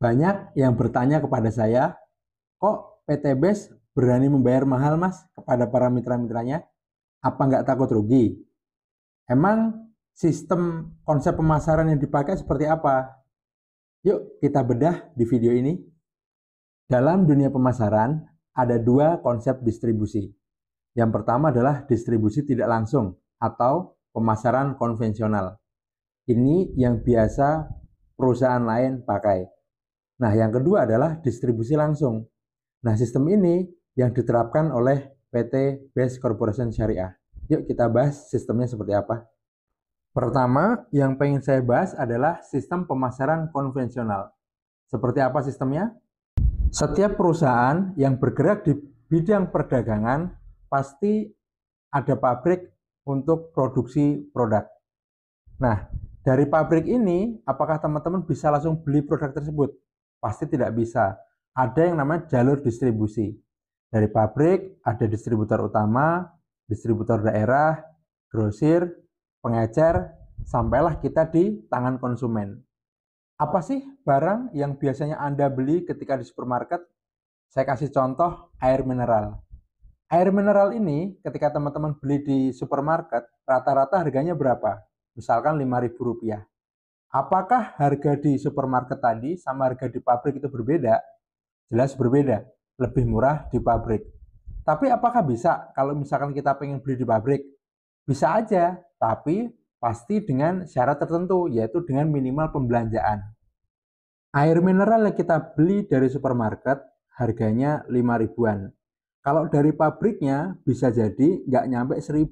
Banyak yang bertanya kepada saya, kok PT BES berani membayar mahal mas kepada para mitra-mitranya? Apa nggak takut rugi? Emang sistem konsep pemasaran yang dipakai seperti apa? Yuk kita bedah di video ini. Dalam dunia pemasaran, ada dua konsep distribusi. Yang pertama adalah distribusi tidak langsung atau pemasaran konvensional. Ini yang biasa perusahaan lain pakai. Nah, yang kedua adalah distribusi langsung. Nah, sistem ini yang diterapkan oleh PT BES Corporation Syariah. Yuk kita bahas sistemnya seperti apa. Pertama, yang pengen saya bahas adalah sistem pemasaran konvensional. Seperti apa sistemnya? Setiap perusahaan yang bergerak di bidang perdagangan pasti ada pabrik untuk produksi produk. Nah, dari pabrik ini, apakah teman-teman bisa langsung beli produk tersebut? Pasti tidak bisa. Ada yang namanya jalur distribusi. Dari pabrik ada distributor utama, distributor daerah, grosir, pengecer, sampailah kita di tangan konsumen. Apa sih barang yang biasanya Anda beli ketika di supermarket? Saya kasih contoh air mineral. Air mineral ini ketika teman-teman beli di supermarket, rata-rata harganya berapa? Misalkan Rp5.000. Apakah harga di supermarket tadi sama harga di pabrik itu berbeda? Jelas berbeda, lebih murah di pabrik. Tapi apakah bisa kalau misalkan kita pengen beli di pabrik? Bisa aja, tapi pasti dengan syarat tertentu, yaitu dengan minimal pembelanjaan. Air mineral yang kita beli dari supermarket harganya 5 ribuan. Kalau dari pabriknya bisa jadi nggak nyampe 1.000.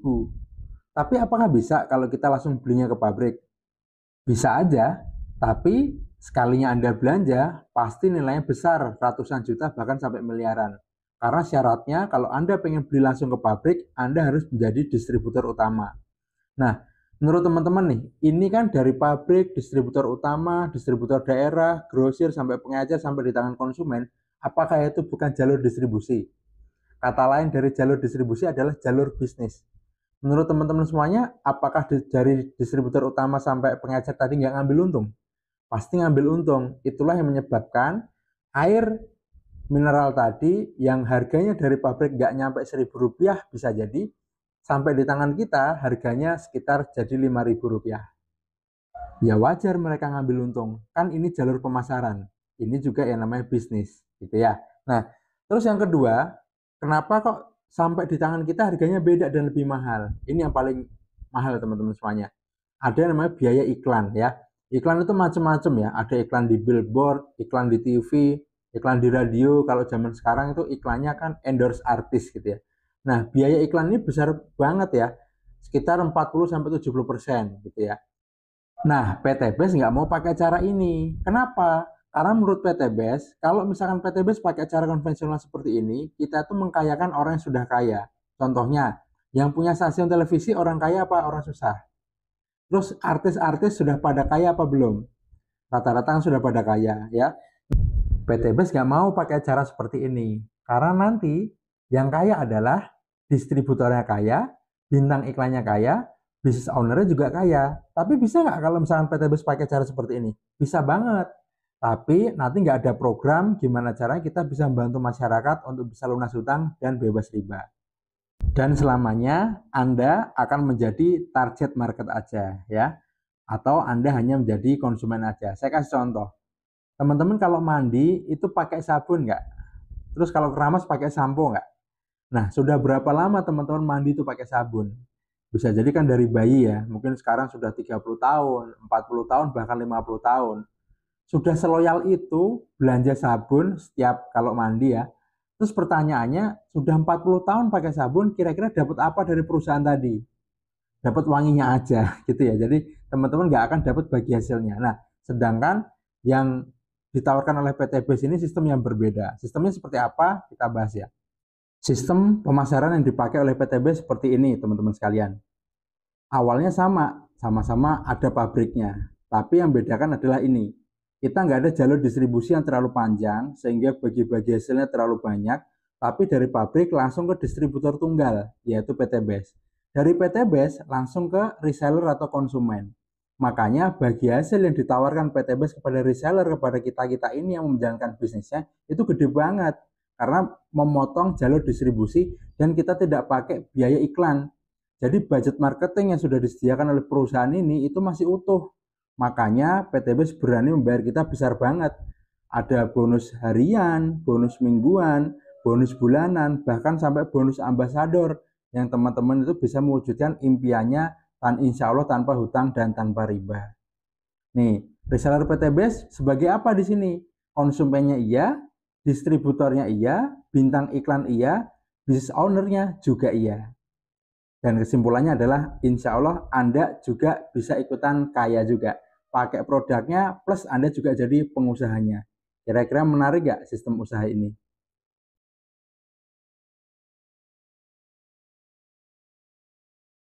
Tapi apakah bisa kalau kita langsung belinya ke pabrik? Bisa aja, tapi sekalinya Anda belanja, pasti nilainya besar, ratusan juta bahkan sampai miliaran. Karena syaratnya kalau Anda pengen beli langsung ke pabrik, Anda harus menjadi distributor utama. Nah, menurut teman-teman nih, ini kan dari pabrik, distributor utama, distributor daerah, grosir, sampai pengecer, sampai di tangan konsumen, apakah itu bukan jalur distribusi? Kata lain dari jalur distribusi adalah jalur bisnis. Menurut teman-teman semuanya, apakah dari distributor utama sampai pengecer tadi nggak ngambil untung? Pasti ngambil untung. Itulah yang menyebabkan air mineral tadi yang harganya dari pabrik nggak nyampe Rp1.000 bisa jadi, sampai di tangan kita harganya sekitar jadi Rp5.000. Ya wajar mereka ngambil untung. Kan ini jalur pemasaran. Ini juga yang namanya bisnis, gitu ya. Nah, terus yang kedua, kenapa kok sampai di tangan kita harganya beda dan lebih mahal? Ini yang paling mahal teman-teman semuanya. Ada yang namanya biaya iklan ya. Iklan itu macam-macam ya. Ada iklan di billboard, iklan di TV, iklan di radio. Kalau zaman sekarang itu iklannya kan endorse artis gitu ya. Nah, biaya iklan ini besar banget ya. Sekitar 40-70% gitu ya. Nah, PT BES nggak mau pakai cara ini. Kenapa? Karena menurut PT BES, kalau misalkan PT BES pakai cara konvensional seperti ini, kita tuh mengkayakan orang yang sudah kaya. Contohnya, yang punya stasiun televisi orang kaya apa orang susah? Terus artis-artis sudah pada kaya apa belum? Rata-rata sudah pada kaya ya. PT BES nggak mau pakai cara seperti ini. Karena nanti yang kaya adalah distributornya kaya, bintang iklannya kaya, business ownernya juga kaya. Tapi bisa nggak kalau misalkan PT BES pakai cara seperti ini? Bisa banget. Tapi nanti nggak ada program gimana caranya kita bisa membantu masyarakat untuk bisa lunas hutang dan bebas riba. Dan selamanya Anda akan menjadi target market aja ya. Atau Anda hanya menjadi konsumen aja. Saya kasih contoh. Teman-teman kalau mandi itu pakai sabun nggak? Terus kalau keramas pakai sampo nggak? Nah, sudah berapa lama teman-teman mandi itu pakai sabun? Bisa jadi kan dari bayi ya, mungkin sekarang sudah 30 tahun, 40 tahun, bahkan 50 tahun. Sudah seloyal itu belanja sabun setiap kalau mandi ya. Terus pertanyaannya, sudah 40 tahun pakai sabun, kira-kira dapat apa dari perusahaan tadi? Dapat wanginya aja gitu ya. Jadi teman-teman nggak akan dapat bagi hasilnya. Nah, sedangkan yang ditawarkan oleh PT BES ini sistem yang berbeda. Sistemnya seperti apa? Kita bahas ya. Sistem pemasaran yang dipakai oleh PT BES seperti ini, teman-teman sekalian. Awalnya sama-sama ada pabriknya. Tapi yang bedakan adalah ini. Kita nggak ada jalur distribusi yang terlalu panjang, sehingga bagi-bagi hasilnya terlalu banyak. Tapi dari pabrik langsung ke distributor tunggal, yaitu PT BES. Dari PT BES langsung ke reseller atau konsumen. Makanya bagi hasil yang ditawarkan PT Base kepada reseller, kepada kita-kita ini yang menjalankan bisnisnya, itu gede banget. Karena memotong jalur distribusi dan kita tidak pakai biaya iklan. Jadi budget marketing yang sudah disediakan oleh perusahaan ini itu masih utuh. Makanya PT Base berani membayar kita besar banget. Ada bonus harian, bonus mingguan, bonus bulanan, bahkan sampai bonus ambasador yang teman-teman itu bisa mewujudkan impiannya insya Allah tanpa hutang dan tanpa riba. Nih, reseller PT Base sebagai apa di sini? Konsumennya iya, distributornya iya, bintang iklan iya, business ownernya juga iya. Dan kesimpulannya adalah insya Allah Anda juga bisa ikutan kaya juga. Pakai produknya plus Anda juga jadi pengusahanya. Kira-kira menarik gak sistem usaha ini?